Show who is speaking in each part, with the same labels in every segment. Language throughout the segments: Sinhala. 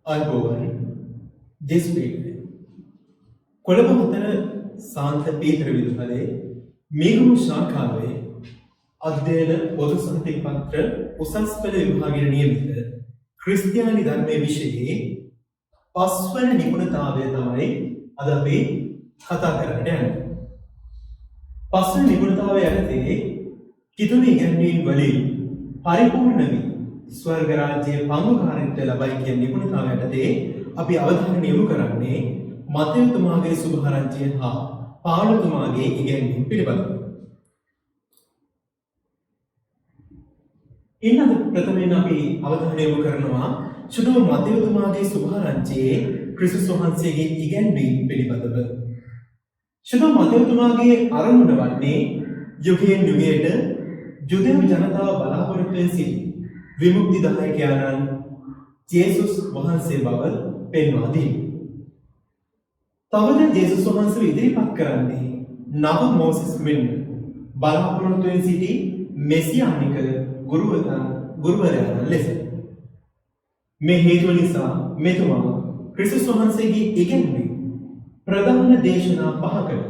Speaker 1: අල්බෝවන් ජෙස්පීට් කොළඹ හතර සාන්ත පීතර විදුහලේ මේගම ශාඛාවේ අධ්‍යයන පොදු සහතික පත්‍ර උසස් පෙළ විභාගයට නියමිත ක්‍රිස්තියානි ධර්මයේ විෂයයේ පස්වන නිපුණතාවය තමයි අද අපි කතා කරන්නට යන්නේ. පස්වන නිපුණතාවය යටතේ කිතුණු ඉගැන්වීම් වලින් පරිපූර්ණ වී ස්වර්ග රාජ්‍යයේ පංගුකාරීත්වය ලබයි කියන නිපුණතාවය යටතේ අපි අවධානය යොමු කරන්නේ මතයතුමාගේ සුභාරංචිය හා පාවුලතුමාගේ ඉගැන්වීම් පිළිබඳව. ඉන්නද ප්‍රථමයෙන් අපි අවධානය යොමු කරනවා සුදු මතයතුමාගේ සුභාරංචියේ ක්‍රිස්තුස් වහන්සේගේ ඉගැන්වීම් පිළිබඳව. සුදු මතයතුමාගේ අරමුණ වන්නේ යුගයෙන් යුගයට ජුදෙව් ජනතාව බලාපොරොත්තුවෙන් සිටි විමුක්තිදායකයාණන් ජේසුස් වහන්සේ බව පෙන්වා දීම. තවද ජේසුස් වහන්සේ ඉදිරිපත් කරන්නේ නව මෝසෙස් මෙන් බලාපොරොත්තුවෙන් සිටි මෙසියානික ගුරුවරයාණන් ලෙස. මේ හේතුව නිසා මෙතුමා ක්‍රිස්තුස් වහන්සේගේ ඉගැන්වීම් ප්‍රධාන දේශනා පහකට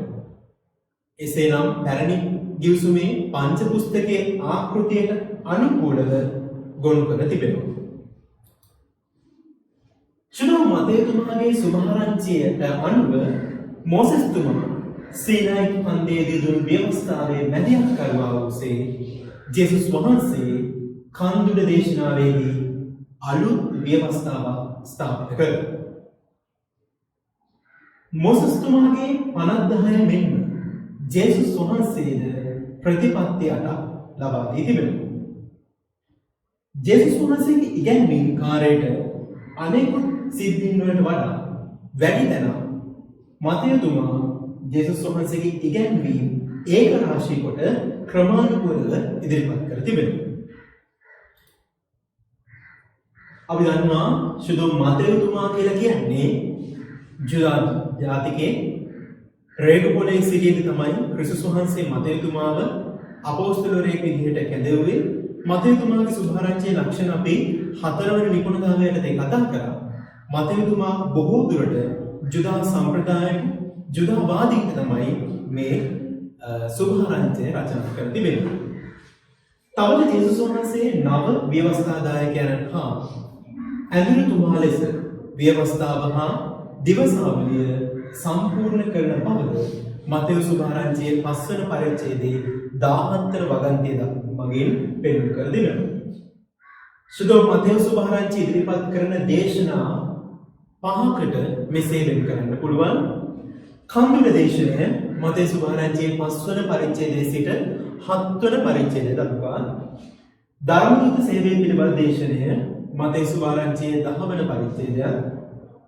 Speaker 1: එසේනම් පැරණි ගිවිසුමේ පංච පුස්තකයේ ආකෘතියට අනුකූලව ගොනු කර තිබෙනවා. සුදු මතයතුමාගේ සුභාරංචියට අනුව මෝසෙස්තුමා සීනායි කන්දේදී දුන් ව්‍යවස්ථාවේ මැදිහත් කරුවා වූසේ ජේසුස් වහන්සේ කන්දුඩ දේශනාවේදී අලුත් ව්‍යවස්ථාවක් ස්ථාපිත කළා. මෝසෙස්තුමාගේ 50 මෙන්ම ජේසුස් වහන්සේද ප්‍රතිපත්ති 8ක් ලබා දී තිබෙනවා. ජේසුස් වහන්සේගේ ඉගැන්වීම් කාර්යයට අනෙකුත් සිද්ධීන් වලට වඩා වැඩි තැනක් මතයතුමා ජේසුස් වහන්සේගේ ඉගැන්වීම් ඒක රාශී කොට ක්‍රමානුකූලව ඉදිරිපත් කර තිබෙනවා. අපි දන්නවා සුදු මතයතුමා කියලා කියන්නේ ජුදා ජාතිකේ රේගපොලේ සිටියදී තමයි ක්‍රිස්තුස් වහන්සේ මතයතුමාව අපොස්තලවරයෙක් විදිහට කැඳවුවේ. මතයතුමාගේ සුභාරංචියේ ලක්ෂණ අපි 4 වෙනි නිපුණතාවයට කතා කරා. මතයතුමා බොහෝ දුරට ජුදා සම්ප්‍රදායට ජුදාවාදීන්ට තමයි මේ සුභාරංචිය රචනා කර තිබෙන්නේ. තවද ජේසුස් වහන්සේ නව ව්‍යවස්ථාදායකයන් හා ඇඳුරුතුමා ලෙස ව්‍යවස්ථාව හා දිවසාවලිය සම්පූර්ණ කරන බවද මතෙව් සුභාරංචියේ 5 වන පරිච්ඡේදයේ 14 වගන්තිය මගින් පෙන්වු කර දෙනවා. සුදු මතෙව් සුභාරංචිය ඉදිරිපත් කරන දේශනා 5කට මෙසේ වෙන් කරන්න පුළුවන්. කන්දුල දේශනය මතෙව් සුභාරංචියේ 5 වන පරිච්ඡේදයේ සිට 7 වන පරිච්ඡේදය දක්වා, ධර්මදූත සේවය පිළිබඳ දේශනය මතෙව් සුභාරංචියේ 10 වන පරිච්ඡේදය,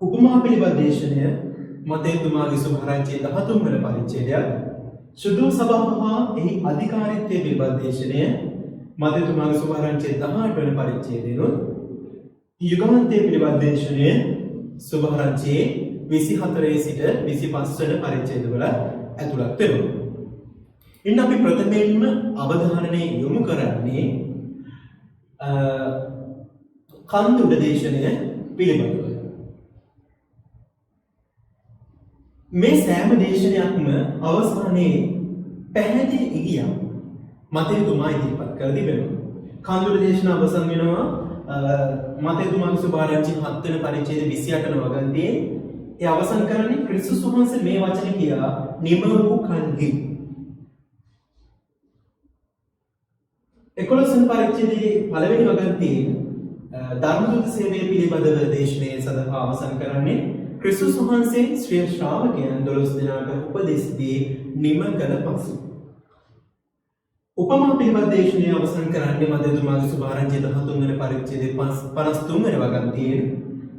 Speaker 1: උපමා පිළිබඳ දේශනය මතයතුමාගේ සුභාරංචියේ 13 වන පරිච්ඡේදය, සුදු සභාව හා එහි අධිකාරීත්වය පිළිබඳ දේශනය මතයතුමාගේ සුභාරංචියේ 18 වන පරිච්ඡේදයනොත්, යුගාන්තය පිළිබඳ දේශනය සුභාරංචියේ 24 සිට 25 වන පරිච්ඡේදවල ඇතුළත් වෙනවා. ඉන්න අපි ප්‍රථමයෙන්ම අවධානය යොමු කරන්නේ කන්දුඩ දේශනය පිළිබඳව. මේ සෑම දේශනයක්ම අවසානයේ පැහැදිලි ඉගියක් මතයතුමා ඉදිරිපත් කර තිබෙනවා. කන්දුඩ දේශන අවසන් වෙනවා මතයතුමාගේ සුභාරංචිය 7 වෙනි පරිච්ඡේදයේ 28 වන වගන්තියේ. ඒ අවසන් කරන්නේ ක්‍රිස්තුස් වහන්සේ මේ වචන කියා නිම වූ කල්හි. 11 වන පරිච්ඡේදයේ පළවෙනි වගන්තියේ ධර්මදූත සේවය පිළිබඳව දේශනය සඳහා අවසන් කරන්නේ ක්‍රිස්තුස් වහන්සේ ශ්‍රී ශ්‍රාවකයන් 12 දෙනාට උපදෙස් දී නිම කළ පසු. උපමා පිළිබඳ දේශනය අවසන් කරන්නේ මතයතුමාගේ සුභාරංචියේ 13 වන පරිච්ඡේදයේ 53 වන වගන්තියේ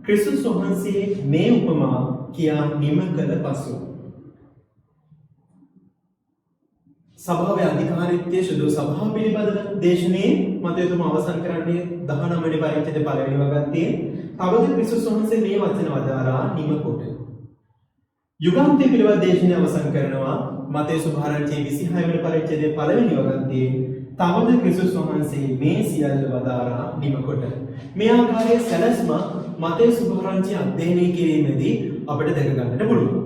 Speaker 1: ක්‍රිස්තුස් වහන්සේ මේ උපමා කියා නිම කළ පසු. සභාවේ අධිකාරීත්වය සුදු සභාව පිළිබඳව දේශනයේ මතයතුමා අවසන් කරන්නේ 19 වෙනි පරිච්ඡේදයේ පළවෙනි වගන්තියේ. තවද ක්‍රිස්තුස් වහන්සේ මේ වචන වදාරා නිම කොට. යුගාන්තය පිළිබඳ දේශනය අවසන් කරනවා මතෙව් සුභාරංචියේ 26 වෙනි පරිච්ඡේදයේ පළවෙනි වගන්තියේ තවද ක්‍රිස්තුස් වහන්සේ මේ සියල්ල වදාරා නිමකොට මේ ආකාරයේ සැලැස්ම මතේ සුභාරංචි අධ්‍යයනය කිරීමේදී අපිට දැක ගන්නට පුළුවන්.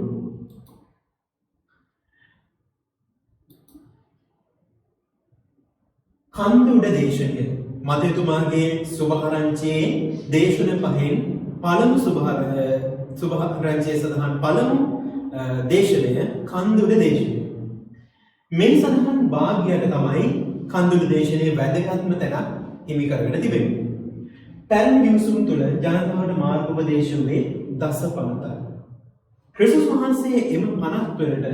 Speaker 1: කන්දුඩ දේශනය මතේතුමාගේ සුභාරංචියේ දේශන පහෙන් පළමු සුභාරංචියේ සඳහන් පළමු දේශනය කන්දුඩ දේශනය. මේ සඳහන් භාග්‍යයට තමයි කන්දුඩ දේශනයේ වැදගත්ම තැනක් හිමි කරගෙන තිබෙන්නේ. පැරණි විමසුම් තුළ ජනතාවට මාර්ගෝපදේශ වූයේ දස පනතයි. ක්‍රිස්තුස් වහන්සේ එම පනත් වලට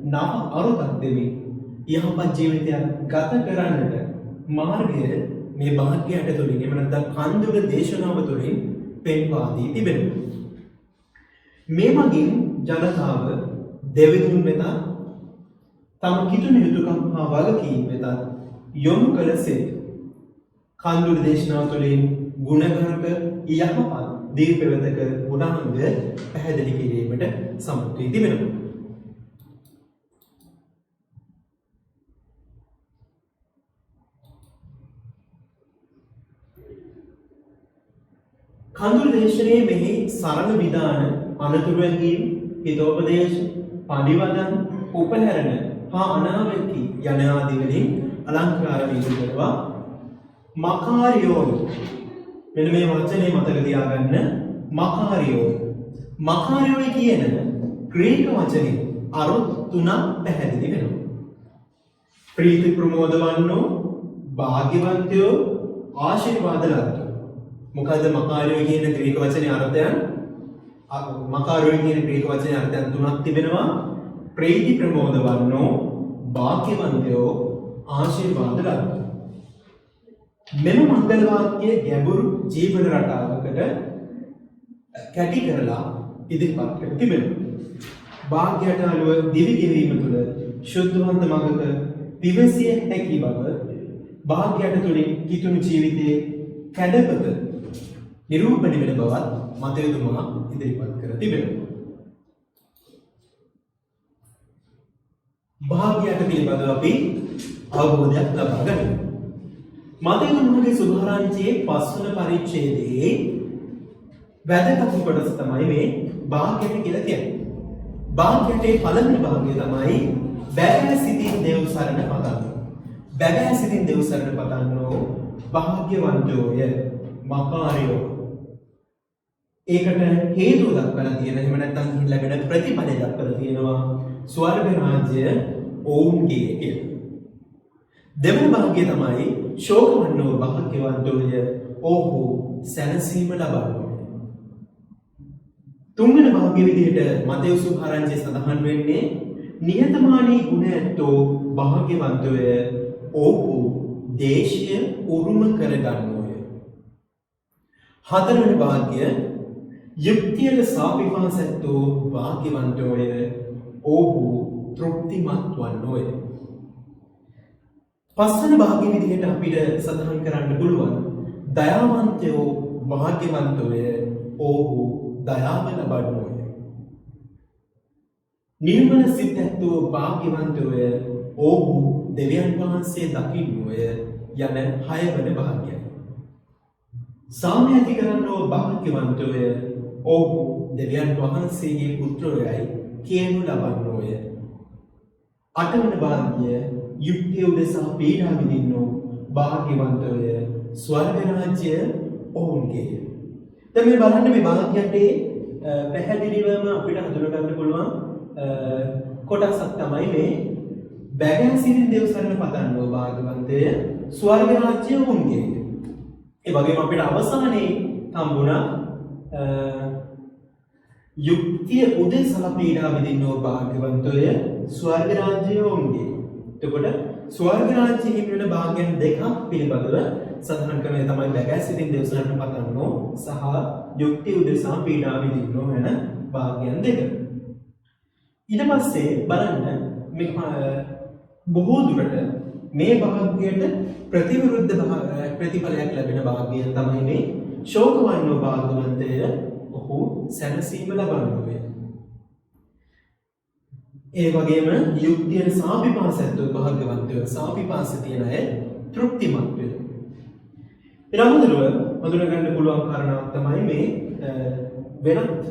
Speaker 1: නව අරුතක් දෙමින් යහපත් ජීවිතයක් ගත කරන්නට මාර්ගය මේ භාග්‍යයට තුළින් එහෙම නැත්නම් කන්දුඩ දේශනාව තුළින් පෙන්වා දී තිබෙනවා. මේ මගින් ජනතාව දෙවිතුන් වෙත තම කිතුණු යුතුයකම් හා වගකීම් වෙත යොමු කළසේ කන්දුඩ දේශනාව තුළින් ගුණගරුක යහපත් දීපවදක ගුණාංග පැහැදිලි කිරීමට සමත් වී තිබෙනවා. කන්දුඩ දේශනයේ මෙහි සරල විධාන අනතුරුවැඟීම්, හිතෝපදේශ, පරිවදන්, උපහැරණ හා අනාවැකි යන ආදී වලින් අලංකාර වී තිබෙනවා. මකාරියෝයි මෙන්න මේ වචනේ මතක තියාගන්න. මකාරියෝයි කියන ග්‍රීක වචනේ අරුත් තුනක් පැහැදිලි වෙනවා. ප්‍රීති ප්‍රමෝද වන්නෝ, භාග්‍යවන්තයෝ, ආශිර්වාද ලද්දෝ. මොකද මකාරියෝයි කියන ග්‍රීක වචනේ අර්ථයන් මකාරියෝයි කියන ග්‍රීක වචනේ අර්ථයන් තුනක් තිබෙනවා. ප්‍රීති ප්‍රමෝද වන්නෝ, භාග්‍යවන්තයෝ, ආශිර්වාද ලද්දෝ. මෙම මංගල වාක්‍යයේ ගැඹුරු ජීවන රටාවකට කැටි කරලා ඉදිරිපත් කර තිබෙනවා. භාග්‍යයට අනුව දිවි ගෙවීම තුළ ශුද්ධවන්ත මඟක පිවිසිය හැකි බව භාග්‍යයට තුළින් කිතුණු ජීවිතයේ කැඩපත නිරූපණය වෙන බවත් මතයතුමා ඉදිරිපත් කර තිබෙනවා. භාග්‍යයට පිළිබඳව අපි අවබෝධයක් ලබා ගනිමු. මතයතුමාගේ සුභාරංචියේ 5 වන පරිච්ඡේදයේ වැදගත් කොටස තමයි මේ භාග්‍යයට කියලා කියන්නේ. භාග්‍යයේ පළවෙනි භාගය තමයි බැගෑ සිතින් දෙව් සරණ පතන්න. බැගෑ සිතින් දෙව් සරණ පතන්නෝ භාග්‍යවන්තයෝය, මකාරියෝ. ඒකට හේතුව දක්වලා තියෙන එහෙම නැත්නම් ලැබෙන ප්‍රතිඵලය දක්වලා තියෙනවා ස්වර්ග රාජ්‍ය ඔවුන්ගේ කියලා. දෙවන භාගය තමයි ශෝකවන්නෝ භාග්‍යවන්තෝය, ඔහු සැනසීම ලබන්නේ. තුන්වෙනි භාගය විදිහට මතේ සුභාරංචිය සඳහන් වෙන්නේ නිහතමානී ගුණ ඇත්තෝ භාග්‍යවන්තෝය, ඔහු දේශය උරුම කරගන්නෝය. හතරවෙනි භාගය යුක්තියට සාපිපාස ඇත්තෝ භාග්‍යවන්තෝය, ඔහු තෘප්තිමත් වන්නෝය. පස්වන භාගය විදිහට අපිට සඳහන් කරන්න පුළුවන් දයාවන්තයෝ භාග්‍යවන්තෝය, ඔහු දයාව ලබන්නෝය. නිර්මල සිත් ඇත්තෝ භාග්‍යවන්තෝය, ඔහු දෙවියන් වහන්සේ දකින්නෝය යන 6 වන භාගයයි. සාමය ඇති කරන්නෝ භාග්‍යවන්තෝය, ඔහු දෙවියන් වහන්සේගේ පුත්‍රයයි කියනු ලබන්නෝය. 8 වන භාගය යුක්තිය උදෙසා පීඩා විඳින්නෝ භාග්‍යවන්තෝය, ස්වර්ග රාජ්‍ය ඔවුන්ගේය. දැන් මේ බලන්න මේ භාග්‍යයේ පැහැදිලිවම අපිට හඳුනා ගන්න පුළුවන් කොටසක් තමයි මේ බැගෑ සිටින් දෙව් සරණ පතන්නෝ භාග්‍යවන්තය, ස්වර්ග රාජ්‍ය ඔවුන්ගේය. ඒ වගේම අපිට අවසානයේ හම්බුණා යුක්තිය උදෙසා පීඩා විඳින්නෝ භාග්‍යවන්තෝය, ස්වර්ග රාජ්‍ය ඔවුන්ගේය. එතකොට ස්වර්ග රාජ්‍යයේ හිමි වෙන භාගයන් දෙකක් පිළිබඳව සඳහන් කරන්නේ තමයි බැගෑ සිටින් දෙව් සරණ පතන්නෝ සහ යුක්තිය උදෙසා පීඩා විඳින්නෝ වෙන භාගයන් දෙක. ඊට පස්සේ බලන්න මේ බොහෝ දුරට මේ භාග්‍යයට ප්‍රතිවිරුද්ධ ප්‍රතිඵලයක් ලැබෙන භාග්‍යය තමයි මේ ශෝකවන්නෝ භාග්‍යවන්තය, ඔහු සැනසීම ලබන්නෝය. ඒ වගේම යුක්තියට සාපිපාස ඇත්තෝ භාග්‍යවන්තයෝ, සාපිපාස තියෙන අය තෘප්තිමත් වෙනවා. ඊළඟට හඳුනගන්න පුළුවන් කාරණාවක් තමයි මේ වෙනත්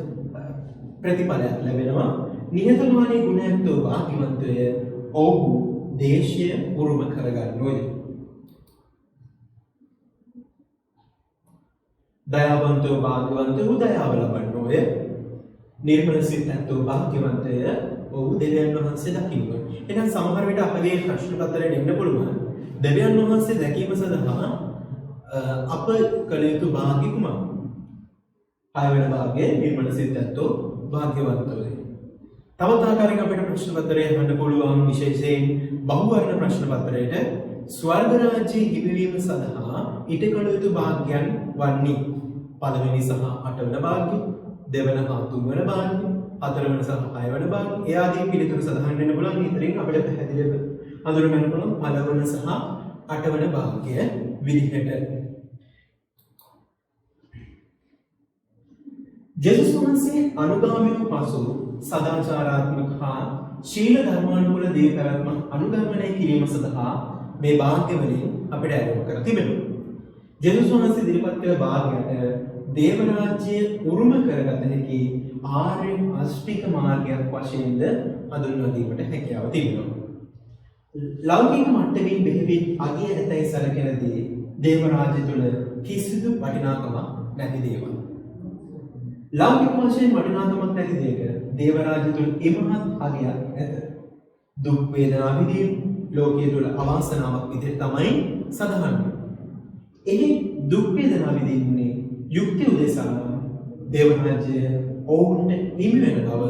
Speaker 1: ප්‍රතිඵලයක් ලැබෙනවා. නිහතමානී ගුණයන්තෝ වාග්යවන්තය ඔහු දේශය උරුම කරගන්නෝය. දයාවන්තෝ වාග්යවන්තෝ දයාව ලබන්නෝය. නිර්මල සිතැත්තෝ වාග්යවන්තය ඔහු දෙවියන් වහන්සේ දකින්නෝය. එහෙනම් සමහර විට අපගේ ප්‍රශ්න පත්‍රයෙන් එන්න පුළුවන් දෙවියන් වහන්සේ දැකීම සඳහා අප කළ යුතු භාග්‍ය කුමක්ද? 6 වෙනි භාගයේ නිර්මල සිතැත්තෝ වාග්යවන්තෝය. තවත් ආකාරයකින් අපිට ප්‍රශ්න පත්‍රය අහන්න පුළුවන් විශේෂයෙන් බහුවර්ණ ප්‍රශ්න පත්‍රයට ස්වර්ග රාජ්‍යයේ හිමිවීම සඳහා ඊට කළ යුතු භාග්‍යයන් වන්නේ පළවෙනි සහ 8 වෙනි භාග්‍ය, දෙවන හා තුන්වන භාග්‍ය, හතරවන සහ 6 වෙනි භාග්‍ය. ඒ ආදී පිළිතුරු සඳහන් වෙන්න පුළුවන්. ඊතරින් අපිට පැහැදිලිව හඳුනගන්න පුළුවන් පළවන සහ 8 වෙනි භාග්‍ය විදිහට. ජේසුස් වහන්සේ අනුගාමී වූ පසු සදාචාරාත්මක හා ශීල ධර්මානුකූල දේ පැවැත්ම අනුගමනය කිරීම සඳහා මේ භාග්‍යවලින් අපිට ඇරෙන්න කර තිබෙනවා. ජේසුස් වහන්සේ ඉදිරිපත් කළ භාග්‍යයට දේව රාජ්‍ය උරුම කරගත හැකි ආර්ය අෂ්ටික මාර්ගයක් වශයෙන්ද හඳුන්වා දීමට හැකියාව තිබෙනවා. ලෞකික මට්ටමින් බෙහෙවින් අගය ඇතැයි සැලකෙන දේ දේව රාජ්‍ය තුළ කිසිදු වටිනාකමක් නැති දේවල්. ලෞකික වශයෙන් වටිනාකමක් නැති දෙයක දේව රාජ්‍ය තුළ ඉමහත් අගයක් ඇත. දුක් වේදනා විඳීම ලෝකයේ තුළ අවාසනාවක් විදිහට තමයි සඳහන් වෙන්නේ. එහි දුක් වේදනා විඳින්නේ යුක්ති උදෙසා දේව රාජ්‍ය ඔවුන්ට හිමි වෙන බව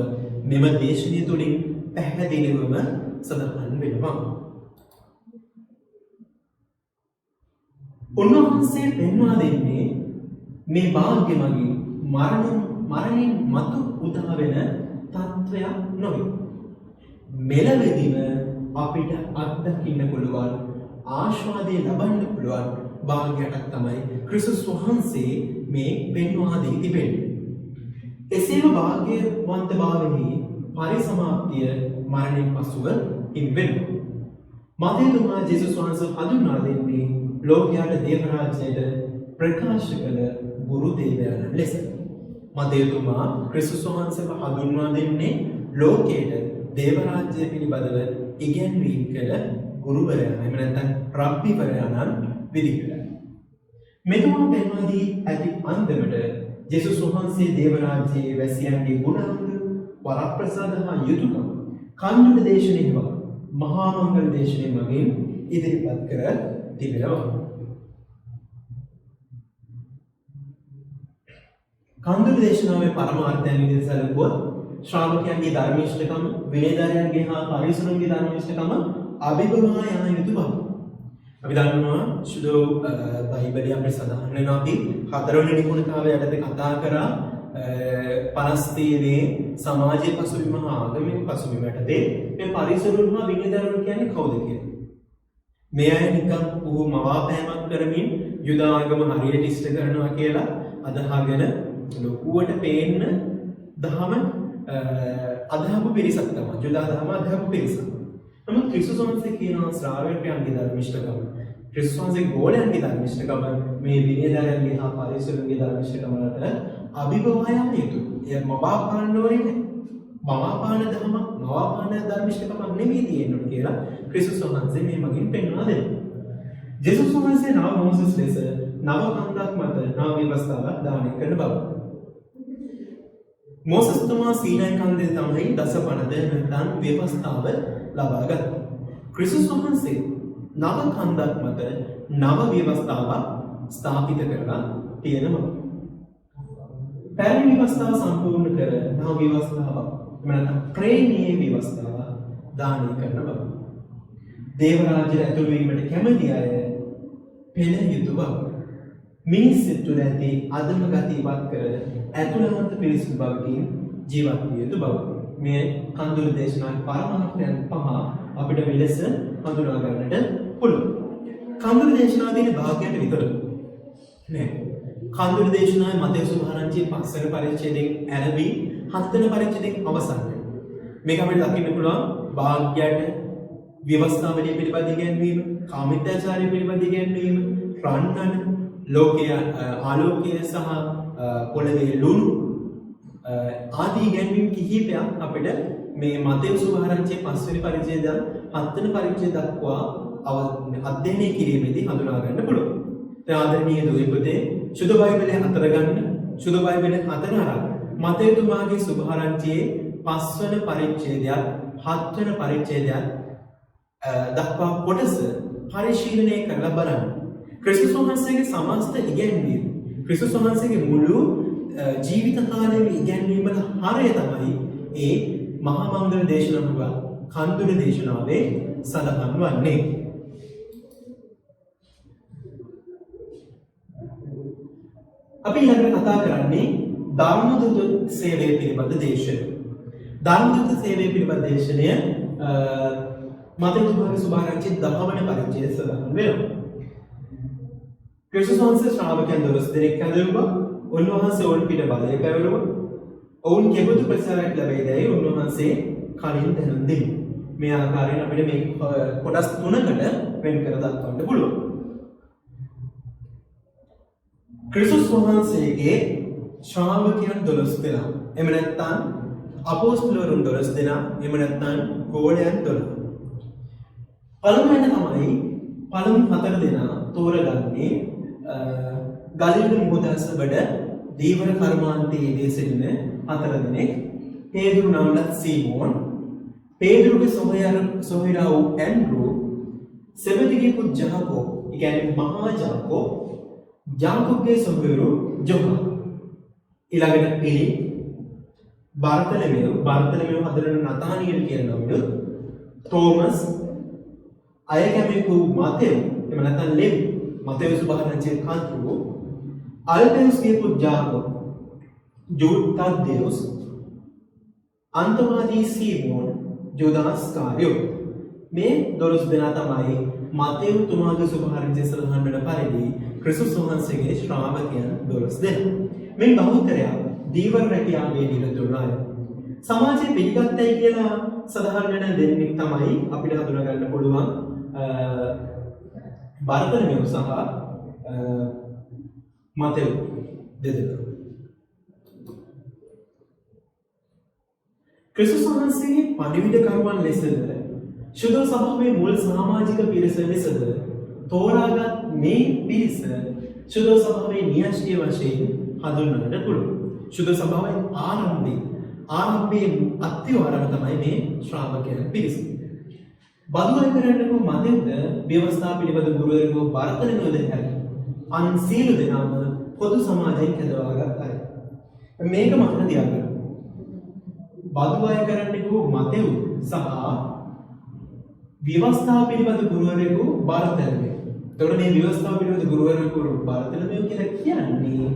Speaker 1: මෙම දේශනය තුළින් පැහැදිලිවම සඳහන් වෙනවා. උන්වහන්සේ පෙන්වා දෙන්නේ මේ භාග්‍ය මගින් මරණින් මතු උදා වෙන තත්වයක් නොවේ. මෙලෙවදීම අපිට අත්දකින්න පුළුවන් ආශාදේ ලබන්න පුළුවන් භාග්‍යයක් තමයි ක්‍රිස්තුස් වහන්සේ මේ පෙන්වා දී තිබෙන්නේ. එසේම භාග්‍යවන්තභාවෙහි පරිසමාප්තිය මරණින් පසුව හිමිවෙනවා. මතේතුමා ජේසුස් වහන්සේ හඳුන්වා දෙන්නේ ලෝකයට දේව රාජ්‍යයට ප්‍රකාශ කළ ගුරු දේවයන් ලෙස. මතේතුමා ක්‍රිස්තුස් වහන්සේව හඳුන්වා දෙන්නේ ලෝකයට දේව රාජ්‍යය පිළිබඳව ඉගැන්වීම් කළ ගුරුවරයා එහෙම නැත්නම් රබ්බිවරයාණන් විදිහට. මෙතුමා පෙන්වා දී ඇති අන්දමට ජේසුස් වහන්සේ දේව රාජ්‍යයේ වැසියන්ගේ ගුණාංග වරප්‍රසාද හා යුතුයකම් කන්දුක දේශනාව මහා මංගල දේශනාව මගින් ඉදිරිපත් කර තිබෙනවා. කන්දුක දේශනාවේ පරමාර්ථයන් විදිහට සැලකුවොත් ශ්‍රාවකයන්ගේ ධර්මිෂ්ඨකම, විනයධාරයන්ගේ හා පරිසරණගේ ධර්මිෂ්ඨකම අභිබවා යන යුතු බව. අපි දන්නවා සුදු බයිබලයේ අපිට සඳහන් වෙනවා අපි හතරවෙනි නිකුණතාවය යටතේ කතා කරා පලස්තීනයේ සමාජයේ පසුබිම හා ආගමික පසුබිම යටතේ මේ පරිසරුන් හා විනයධාරණ කියන්නේ කවුද කියලා. මේ අය නිකන් උහු මවාපෑමක් කරමින් යුද ආගම හරියට ඉෂ්ට කරනවා කියලා අදහගෙන ලොකුවට පේන්න දහම අදහපු පිරිසක් තමයි. යුද දහම අදහපු පිරිසක්. නමුත් ක්‍රිස්තුස් වහන්සේ කියනවා ශ්‍රාවකයන්ගේ ධර්මිෂ්ඨකම, ක්‍රිස්තුස් වහන්සේ ගෝලයන්ගේ ධර්මිෂ්ඨකම මේ විනයධාරයන්ගේ හා පරිසරුන්ගේ ධර්මිෂ්ඨකම වලට අභිබවා යන යුතුයි. එය මවාපාන්න ඕනේ නැහැ. මවාපාන දහම, මවාපාන ධර්මිෂ්ඨකම නෙමෙයි තියෙන්නේ කියලා ක්‍රිස්තුස් වහන්සේ මේ මගින් පෙන්වා දෙනවා. ජේසුස් වහන්සේ නව මොසස් ලෙස නව කන්දක් මත නව ව්‍යවස්ථාවක් දානය කරන බව. මොසස් තුමා සීනායි කන්දේ තමයි දසපනද නැත්නම් ව්‍යවස්ථාව ලබා ගත්තේ. ක්‍රිස්තුස් වහන්සේ නව කන්දක් මත නව ව්‍යවස්ථාවක් ස්ථාපිත කරලා තියෙනවා. පැරණි ව්‍යවස්ථාව සම්පූර්ණ කර නව ව්‍යවස්ථාවක් නැත්නම් ප්‍රේමීය ව්‍යවස්ථාව දානය කරන බව. දේව රාජ්‍යයට ඇතුළු වීමට කැමති අය පෙළ යුතු බව. මිනිස් සිත් තුළ ඇති අදම ගති ඉවත් කර ඇතුළත පිරිසිදු බවකින් ජීවත් විය යුතු බව. මේ කන්දුළු දේශනාවේ පරමාර්ථයන් පහ අපිට මෙලෙස හඳුනා ගන්නට පුළුවන්. කන්දුළු දේශනාව තියෙන භාගයට විතර නෑ. කන්දුළු දේශනාවේ මතේ සුභාරංචි 5 වෙනි පරිච්ඡේදයෙන් ඇරඹි 7 වෙනි පරිච්ඡේදයෙන් අවසන් වෙනවා. මේක අපිට දකින්න පුළුවන් භාග්‍යයට ව්‍යවස්ථාවලිය පිළිබඳ ඉගැන්වීම, කාමිත්‍යාචාරය පිළිබඳ ඉගැන්වීම, රන්නන, ලෝකය ආලෝකය සහ පොළවේ ලුණු ආදී ඉගැන්වීම් කිහිපයක් අපිට මේ මතෙව්ස් සුභාරංචියේ 5 වෙනි පරිච්ඡේදය ඉඳන් 7 වෙනි පරිච්ඡේදය දක්වා අධ්‍යයනය කිරීමේදී හඳුනා ගන්න පුළුවන්. දැන් ආදරණීය දුවේ පුතේ සුදු බයිබලය අතර ගන්න. සුදු බයිබලය අතර අරන් මතෙව්තුමාගේ සුභාරංචියේ 5 වෙනි පරිච්ඡේදයත් 7 වෙනි පරිච්ඡේදයත් දක්වා කොටස පරිශීලනය කරලා බලන්න. ක්‍රිස්තුස් වහන්සේගේ සමස්ත ඉගැන්වීම, ක්‍රිස්තුස් වහන්සේගේ මුළු ජීවිත කාලයේම ඉගැන්වීම වල හරය තමයි ඒ මහා මංගල දේශනාව කන්දුල දේශනාවේ සඳහන් වන්නේ. අපි ඊළඟට කතා කරන්නේ ධර්මදූත සේවය පිළිබඳ දේශනය. ධර්මදූත සේවය පිළිබඳ දේශනය මතෙව්තුමාගේ සුභාරංචියේ 10 වෙනි පරිච්ඡේදය සඳහන් වෙනවා. ක්‍රිස්තුස් වහන්සේ ශ්‍රාවකයන් 12 දෙනෙක් ඇඳුවා. උන්වහන්සේ ඔවුන් පිට බලය පැවරුවා. ඔවුන් කෙබඳු ප්‍රතිචාරයක් ලැබෙයිදයි උන්වහන්සේ කලින් දැනුම් දෙමු. මේ ආකාරයෙන් අපිට මේ කොටස් තුනකට වෙන් කර දක්වන්න පුළුවන්. ක්‍රිස්තුස් වහන්සේගේ ශ්‍රාවකයන් 12 දෙනා. එහෙම නැත්නම් අපොස්තලවරුන් 12 දෙනා. එහෙම නැත්නම් ගෝලයන් 12. පළමුවෙන් තමයි පළමු 4 දෙනා තෝරගන්නේ ගලිලි මුහුදසබඩ දීවර කර්මාන්තයේ දේශෙන්න 4 දෙනෙක්. පේදුරු නම්ලත් සීමෝන්, පේදුරුගේ සොහොයුරා වූ ඇන්ඩ්‍රූ, සෙබෙදිගේ පුත් ජාකෝබ්, ඒ කියන්නේ මහා ජාකෝබ්, ජාකෝබ්ගේ සොහොයුරු ජොහන්, ඊළඟට පිලිප්, බර්තලමෙව් හදරන නතානියල් කියන නමිනුත්, තෝමස්, අයකැමෙකු මතෙව්, එහෙම නැත්නම් ලෙව්, මතෙව් සුභාරංචියේ කන්තුරු, අල්පෙව්ස්ගේ පුත් ජාකෝබ්, ජූඩ් තද්දෙව්ස්, අන්තවාදී සීමෝන්, ජුදාස් කාරියෝ. මේ 12 දෙනා තමයි මතෙව්තුමාගේ සුභාරංචියේ සඳහන් වන පරිදි ක්‍රිස්තුස් වහන්සේගේ ශ්‍රාවකයන් 12 දෙනා. මේ බහුතරයක් දීවර රැකියාවේ නිරත වුණ අය. සමාජයේ පිළිගත්තයි කියලා සඳහන් වෙන දෙන්නෙක් තමයි අපිට හඳුනා ගන්න පුළුවන් බර්තලමෙව් සහ මතෙව් දෙදෙනා. ක්‍රිස්තුස් වහන්සේගේ පණිවිඩකරුවන් ලෙසද ශුද්ධ සභාවේ මුල් සමාජික පිරිස ලෙසද තෝරාගත් මේ පිරිස ශුද්ධ සභාවේ න්‍යාෂ්ටීය වශයෙන් හඳුන්වන්නට පුළුවන්. ශුද්ධ සභාවේ ආරම්භයේ අත්‍යවරම තමයි මේ ශ්‍රාවකයන් පිරිස. බදු අය කරන්නකෝ මතෙව්ද ව්‍යවස්ථා පිළිබඳ ගුරුවරයෙකු බර්තලමෙව්ද හැර අන් සියලු දෙනාම පොදු සමාජයෙන් කැඳවාගත් අය. මේක මතක තියාගන්න. බදු අය කරන්නකෝ මතෙව් සහ ව්‍යවස්ථා පිළිබඳ ගුරුවරයෙකු බර්තලමෙව්. එතකොට මේ ව්‍යවස්ථා පිළිබඳ ගුරුවරයෙකු බර්තලමෙව් කියලා කියන්නේ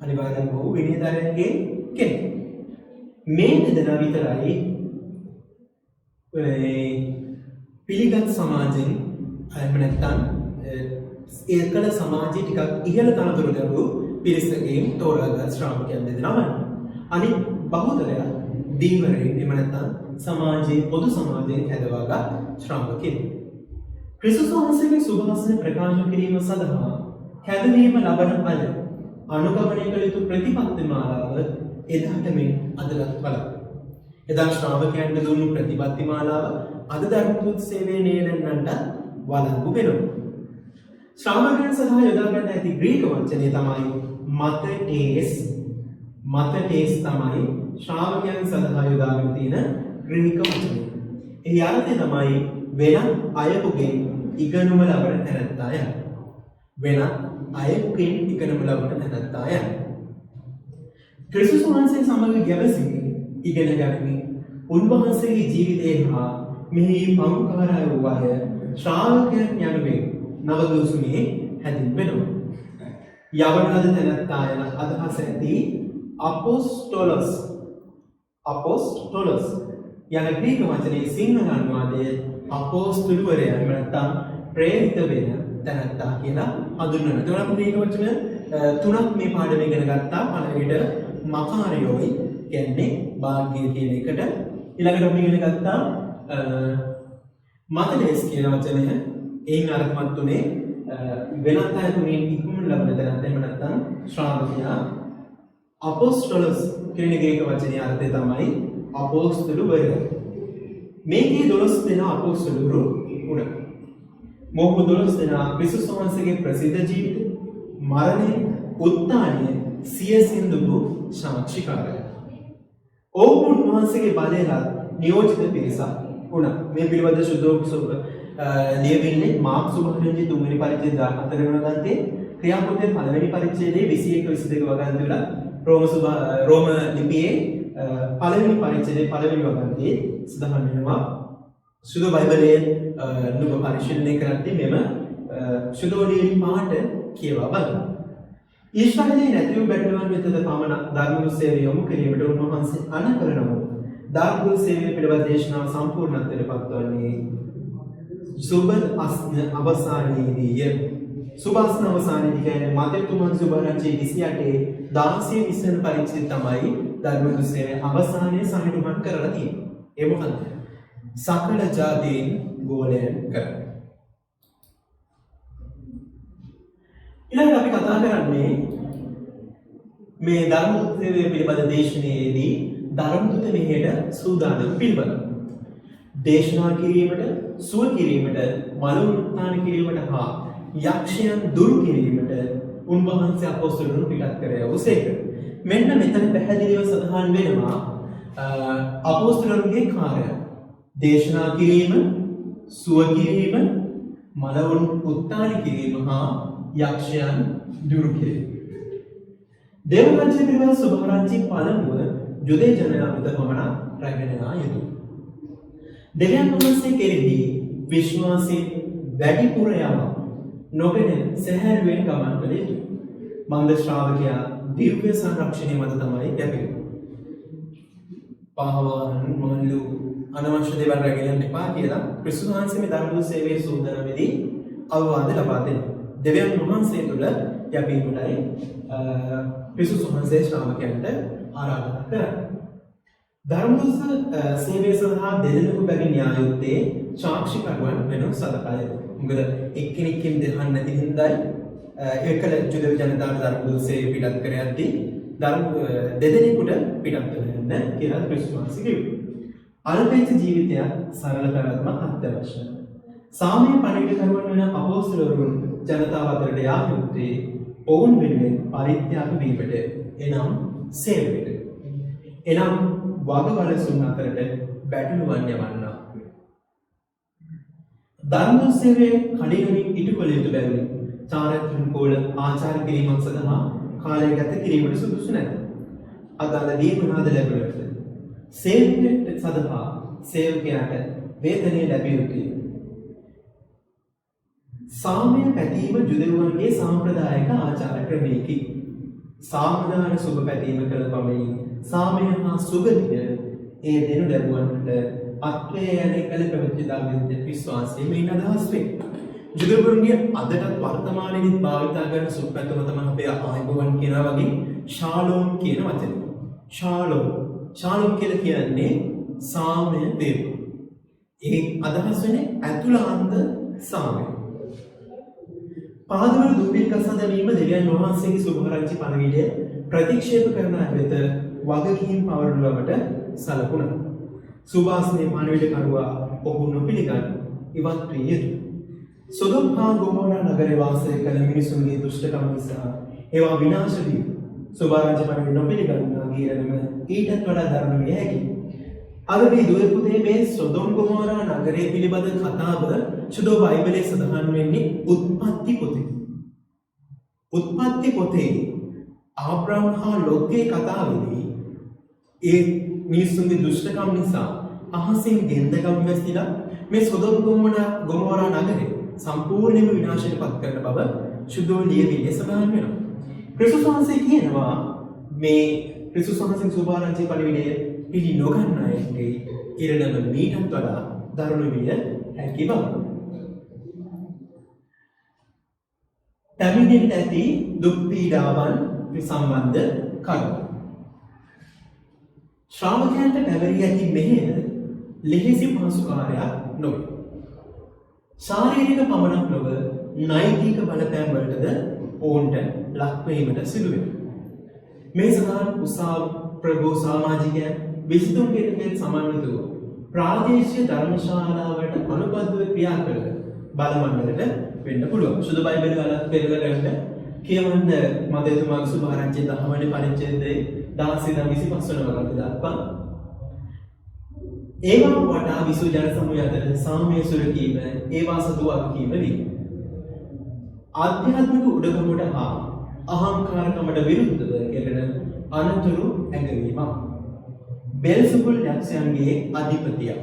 Speaker 1: අනිවාර්යෙන්ම ඔහු විනයධාරයන්ගේ කෙනෙක්. මේ දෙදෙනා විතරයි පිළිගත් සමාජයෙන් එහෙම නැත්නම් ඒකල සමාජයේ ටිකක් ඉහළ තනතුරු ලැබූ පිරිසකින් තෝරාගත් ශ්‍රාවකයන් දෙදෙනා වань. අනිත් බහුතරය දීවරයෙන් එහෙම නැත්නම් සමාජයේ පොදු සමාජයෙන් හැදවාගත් ශ්‍රාවකයන්. ක්‍රිස්තුස් වහන්සේගේ සුභාසන ප්‍රකාශ කිරීම සඳහා හැදවීම ලබන අය අනුගමනය කළ යුතු ප්‍රතිපත්ති මාලාව එදාට මේ අදලත් බලන්න. එදා ශ්‍රාවකයන්ට දුන්නු ප්‍රතිපත්ති මාලාව අද ධර්මදූත සේවයේ නේලන්නන්ට වළංගු වෙනවා. ශ්‍රාවකයන් සඳහා යොදා ගන්න ඇති ග්‍රීක වචනේ තමයි මතටේස්. මතටේස් තමයි ශ්‍රාවකයන් සඳහා යොදාගෙන තියෙන ග්‍රීක වචනේ. ඒ අර්ථය තමයි වෙනත් අයෙකුගෙන් ඉගෙනුම ලබන තැනැත්තාය. වෙනත් අයෙකුගෙන් ඉගෙනුම ලබන තැනැත්තාය. ක්‍රිස්තුස් වහන්සේ සමග ගැවසී ඉගෙන ගනිමින් උන්වහන්සේගේ ජීවිතය හා මෙහි පංකාරය වූ අය ශ්‍රාවකයන් යනුවෙන් නවදෝසුමේ හැඳින්වෙනවා. යවන ලද තැනැත්තා යන අදහස ඇති අපොස්තොලස් යන ග්‍රීක වචනේ සිංහල අනුවාදය අපොස්තුලවරයා එහෙම නැත්නම් ප්‍රේරිත වෙන තැනැත්තා කියලා හඳුන්වනවා. ඒතකොට අපි ග්‍රීක වචන තුනක් මේ පාඩමේ ඉගෙන ගත්තා. පළවෙනිට මකාරියෝයි කියන්නේ භාග්‍ය කියන එකට. ඊළඟට අපි ඉගෙන ගත්තා මතලේස් කියන වචනය එයින් අර්ථවත් උනේ වෙනත් අයතුමින් ඉක්මන ලබන තැනත් එහෙම නැත්නම් ශ්‍රාවකයා අපොස්තලස් කියන ග්‍රීක වචනේ අර්ථය තමයි අපොස්තලවරයා. මේකේ 12 දෙනා අපොස්තලවරු වුණා. මොහු 12 දෙනා ක්‍රිස්තුස් වහන්සේගේ ප්‍රසිද්ධ ජීවිතය, මරණය, උත්ථානය සියසින් දුටු සාක්ෂිකාරය. ඔවුන් වහන්සේගේ බලයට නියෝජිත පිරිසක් වුණා. මේ පිළිබඳ සුදෝක්සොබ ලියවිල්ලේ මාර්ක් සුභාරංජි 3 වෙනි පරිච්ඡේදය 14 වෙනි ගන්තේ ක්‍රියාපොතේ 5 වෙනි පරිච්ඡේදයේ 21 22 වගන්ති වල රෝම ලිපියේ 5 වෙනි පරිච්ඡේදයේ 5 වෙනි වගන්තියේ සඳහන් වෙනවා. සුදෝ බයිබලයේ නුඹ පරිශීලනය කරද්දී මෙම සුදෝලියේ පාඩ කියවා බලන්න. ඊශ්වරයේ නැතිව බැටළුවන් වෙතද පමණ ධර්ම සේවය යොමු කිරීමට උන්වහන්සේ අණ කරනමු. ධර්ම සේවය පිළිබඳ දේශනාව සම්පූර්ණත්වයට පත්වන්නේ සුබ අවසානයේදීය. සුබ අවසානයේදී කියන්නේ මතෙතුමන් සුබරංචි 28 16 20 පරිච්ඡේදය තමයි ධර්ම සේවය අවසානයේ සම්පූර්ණ කරලා තියෙන්නේ. ඒ මොකද? සකල ජාතීන් ගෝලයන් කර. ඊළඟට අපි කතා කරන්නේ මේ ධර්ම සේවය පිළිබඳ දේශනාවේදී ධර්ම දුත මෙහෙයට සූදානම් පිළිබඳ. දේශනා කිරීමට, සුව කිරීමට, මලෝත්ථාන කිරීමට හා යක්ෂයන් දුරු කිරීමට උන්වහන්සේ අපොස්තලයන් පිටත් කරේ උසේක. මෙන්න මෙතන පැහැදිලිව සඳහන් වෙනවා අපොස්තලයන්ගේ කාර්යය. දේශනා කිරීම, සුව කිරීම, මලවුන් උත්ථාන කිරීම හා යක්ෂයන් දුරු කිරීම. දේවරාජ්‍ය පිළිබඳ සුභාරංචි පළමුව යුදේ ජනයා වෙත පමණ රැගෙන යා යුතුය. දෙවියන් වහන්සේ කෙරෙහි විශ්වාසයෙන් වැඩිපුර යම නොගෙන සැහැල්ලුවෙන් ගමන් කළ යුතුය. මන්ද ශ්‍රාවකයා දිව්‍ය සංරක්ෂණය මත තමයි යැපෙන්නේ. පාහවන මහලු අනවශ්‍ය දේවල් රැගෙන යන්න එපා කියලා ක්‍රිස්තුස් වහන්සේ මේ ධර්ම සේවයේ සූදානම්ෙදී අවවාද ලබා දෙනවා. දෙවියන් වහන්සේ තුළ යැපීමටයි ක්‍රිස්තුස් වහන්සේ ශ්‍රාවකයන්ට ආරාධනා කරන්නේ. ධර්ම සේවය සඳහා දෙදෙනෙකු බැගින් යා යුත්තේ සාක්ෂිකරුවන් වෙන සලකා යුතුය. මොකද එක්කෙනෙක්ගෙන් දෙහන්න නැති හින්දායි ඒකල ජුද ජනතාවට ධර්ම සේවය පිටත් කර යද්දී ධර්ම දෙදෙනෙකුට පිටත් වෙන්න කියලා ක්‍රිස්තුස් වහන්සේ කිව්වා. අල්පේච්ඡ ජීවිතය සරල පැවැත්මක් අත්‍යවශ්‍යයි. සාමය පණිවිඩකරුවන් වෙන අපොස්තලවරුන් ජනතාව අතරට යා යුත්තේ ඔවුන් වෙනුවෙන් පරිත්‍යාග වීමට, එනම් සේවයට. එනම් වගවලසුන් අතරට බැටළුවන් යවන්නා. ධර්ම සේවයේ කඩිනමින් ඉටු කළ යුතු බැවින් චාරිත්‍රානුකූල ආචාර කිරීමක් සඳහා කාලය ගත කිරීමට සුදුසු නැත. අදාළ දීපනාද ලැබුණට සේවයට සඳහා සේවකයාට වේතනය ලැබිය යුතුය. සාමය පැතීම ජුදෙව්වන්ගේ සාම්ප්‍රදායික ආචාර ක්‍රමයකි. සාමදාන සුබ පැතීම කළ පමණින් සාමය හා සුගතිය ඒ දෙනු ලැබුවන්ට අත්වය යන්නේ කළ පැවති ධර්මයෙන් විශ්වාසයෙන් මෙයින් අදහස් වේ. ජුදෙව්වන්ගේ අදටත් වර්තමානයේදී භාවිතා කරන සුබ පැතුම තමයි අපේ ආයුබෝවන් කියනවා වගේ ශාලෝම් කියන වචනේ. ශාලෝම් කියලා කියන්නේ සාමය වේව. ඒ අදහස් වෙන්නේ අතුලාන්ත සාමය. පාදවල දුපිල් කසදවීම දෙවියන් වහන්සේගේ සුභාරංචි පණවිඩය ප්‍රතික්ෂේප කරන වෙත වගකීම් පවරන බවට සලකුණා. සුභාසනයේ පණවිඩ කරුවා ඔහු නොපිළිගත් ඉවත් විය යුතුය. සොදොම් හා ගොමෝරා නගරේ වාසය කළ මිනිසුන්ගේ දුෂ්ටකම නිසා ඒවා විනාශ වී සුභාරංචි පණවිඩ නොපිළිගන්නා ගියරම ඊටත් වඩා දරුණු විය හැකියි. අද මේ දුව පුතේ මේ සොදොම් ගොමෝරා නගරයේ පිළිබඳ කතාව සුදෝ බයිබලයේ සඳහන් වෙන්නේ උත්පත්ති පොතේ. උත්පත්ති පොතේ ආබ්‍රහම් හා ලෝත්ගේ කතාවේදී ඒ මිනිසුන්ගේ දුෂ්ටකම් නිසා අහසින් ගෙන්දගම් වැසිලා මේ සොදොම් ගොමෝරා නගරය සම්පූර්ණයෙන්ම විනාශයට පත් කරන බව සුදෝ ලියවිල්ලේ සඳහන් වෙනවා. ක්‍රිස්තුස් වහන්සේ කියනවා මේ ක්‍රිස්තුස් වහන්සේගේ සුභාරංචි පණිවිඩය පිළි නොගන්න අයගේ ඉරණම මීටත් වඩා දරුණු විය හැකි බව. පැමිණෙන්නට ඇති දුක් පීඩාවන් සම්බන්ධ කරුණු. ශ්‍රාවකයන්ට පැවරී ඇති මෙහෙය ලෙහෙසි පහසු කාර්යයක් නොවේ. ශාරීරික පමණක් නොව නෛතික බලපෑම් වලටද ඔවුන්ට ලක් වීමට සිදු වෙනවා. මේ සඳහන් උසාව ප්‍රභූ සමාජිකයන් 23 කෙනෙක්ගෙන් සමන්විතව ප්‍රාදේශීය ධර්මශාලාවලට අනුබද්ධව ක්‍රියා කළ බලමණ්ඩලට වෙන්න පුළුවන්. සුදු බයිබල් වල පෙරලගන්න කියවන්න මදේතුමාගේ සුභාරංචි 10 වෙනි පරිච්ඡේදයේ 16 ඉඳන් 25 වන වගන්ති දක්වා ඒවා වටා විසු ජන සමූහය අතර සාමය සුරකීම ඒවා සතු වගකීම වේ. ආධ්‍යාත්මික උඩගමට හා අහංකාරකමට විරුද්ධව කෙරෙන අනතුරු ඇඟවීමක්. බෙල්සෙබුල් යක්ෂයන්ගේ අධිපතිය.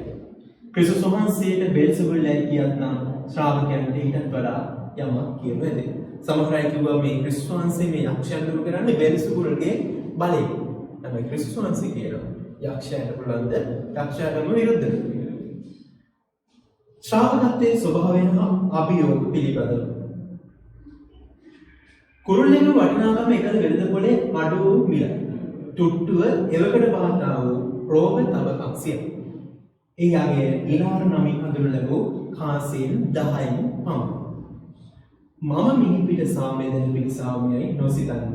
Speaker 1: ක්‍රිස්තුස් වහන්සේට බෙල්සෙබුල් යයි කියත් නම් ශ්‍රාවකයන්ට ඊටත් වඩා යමක් කියවද. සමහර අය කිව්වා මේ ක්‍රිස්තුස් වහන්සේ මේ යක්ෂයන් දුරු කරන්නේ බෙල්සෙබුල්ගේ බලයෙන්. තමයි ක්‍රිස්තුස් වහන්සේ කියනවා. යක්ෂයන්ට පුළුවන්ද යක්ෂයාටම විරුද්ධව. ශ්‍රාවකත්වයේ ස්වභාවය හා අභියෝග පිළිබඳව. කුරුල්ලෙක වටිනාකම එකල වෙළඳ පොලේ අඩු වූ මිල. තුට්ටුව එවකට බාධා වූ රෝග තබකක්සිය. ඒ යගේ ඉනාර නමින් හඳුන්වන ලැබූ කාසීන් 10න් පමණ. මම මිහිපිට සාමේදන පිළිසාමියයි නොසිතන්ද.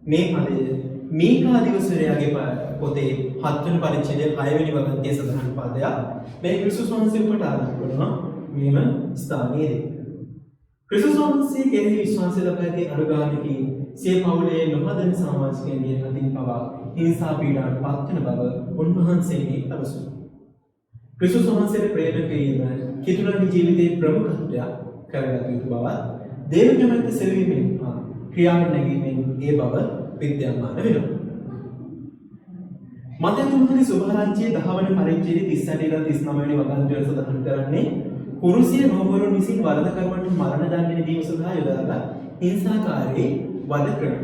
Speaker 1: මේ පදය මීකා දිවසරයාගේ පොතේ 7 වෙනි පරිච්ඡේදයේ 6 වෙනි වගන්තියේ සඳහන් පදයක්. මේ ක්‍රිස්තුස් වහන්සේ උපට ආරම්භ කරනවා මෙම ස්ථානයේදී. ක්‍රිස්තුස් වහන්සේ කෙරෙහි විශ්වාසය ලබා ඇති අනුගාමිකී සිය පවුලේ නොහදන සමාජිකයන්ගේ අතින් පවා හිංසා පීඩාවට පත්වන බව උන්වහන්සේගේ අවසුන. ක්‍රිස්තුස් වහන්සේට ප්‍රේම කිරීම කිතුණන්ගේ ජීවිතයේ ප්‍රමුඛත්වයක් කරගත යුතු බවත් දේව කැමැත්ත සෙවීමෙන් ක්‍රියාවට නැගීමෙන් ඒ බව විද්‍යාමාන වෙනවා. මතයතුමාගේ සුභාරංචියේ 10 වෙනි පරිච්ඡේදයේ 38 ඉඳන් 39 වෙනි වගන්තිවල සඳහන් කරන්නේ පුරුෂය නොවරුන් විසින් වරදකරුවන්ට මරණ දඬුවම දීම සඳහා යොදාගත් හිංසාකාරී වද ක්‍රම.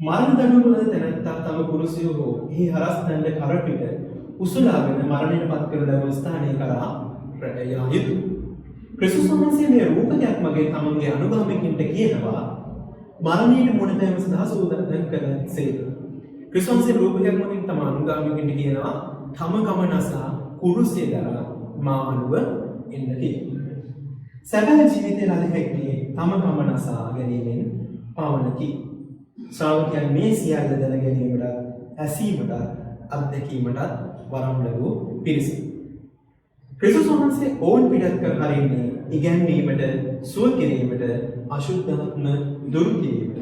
Speaker 1: මරණ දඬුවම වල තැනැත්තා තම පුරුෂයෝ හෝ එහි හරස් දණ්ඩ කරපිට උසුලාගෙන මරණයට පත් කරන ලැබූ ස්ථානය කරා යා යුතුය. ක්‍රිස්තුස් වහන්සේ මේ රූපකයක් මගේ තමන්ගේ අනුගාමිකින්ට කියනවා මරණයට මුහුණ දීම සඳහා සූදානම් කරන්නේ. ක්‍රිස්තුස් වහන්සේ රූපකයක් මගින් තම අනුගාමිකින්ට කියනවා තම ගමනසා කුරුසිය දරා මා අනුව එන්න කියලා. සැබෑ ජීවිතයේ රැඳ හැක්කේ තම ගමනසා ගැනීමෙන් පවණකි. ශ්‍රාවකයන් මේ සියල්ල දැන ගැනීමට, ඇසීමට, අත්දැකීමට වරම් ලැබූ පිරිස. ක්‍රිස්තුස් වහන්සේ ඕන් පිටත් කර හරින්නේ ඉගැන්වීමට, සුව කිරීමට, අශුද්ධත්ම දුරු කිරීමට.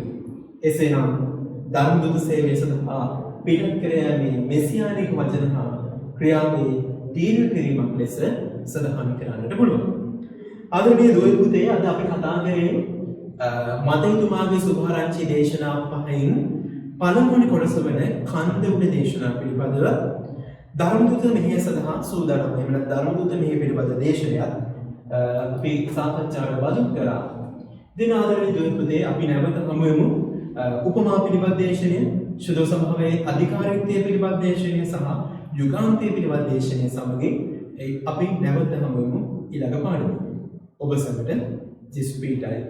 Speaker 1: එසේනම් ධර්ම දුත සේවය සඳහා පිටත් කර යන්නේ මෙසියානික වචන හා ක්‍රියාවේ තීව්‍ර කිරීමක් ලෙස සඳහන් කරන්නට පුළුවන්. ආදරණීය දුවේ පුතේ අද අපි කතා කරේ මතයතුමාගේ සුභාරංචි දේශනා 5න් පළමුවන කොටස වන කන්ද උඩ දේශනා පිළිබඳව ධර්මදුත මෙහෙය සඳහා සූදානම්. එහෙම නැත්නම් ධර්මදුත මෙහෙය පිළිබඳ දේශනයක් අපි සාකච්ඡාවට බඳුන් කරා. දින ආදරණීය දුවේ පුතේ අපි නැවත හමු වෙමු. උපමා පිළිබඳ දේශනය, සුදු සභාවේ අධිකාරීත්වය පිළිබඳ දේශනය සහ යුගාන්තය පිළිබඳ දේශනය සමගින් අපි නැවත හමු වෙමු ඊළඟ පාඩමේ. ඔබ සැමට ජෙසුස් පීඨයි.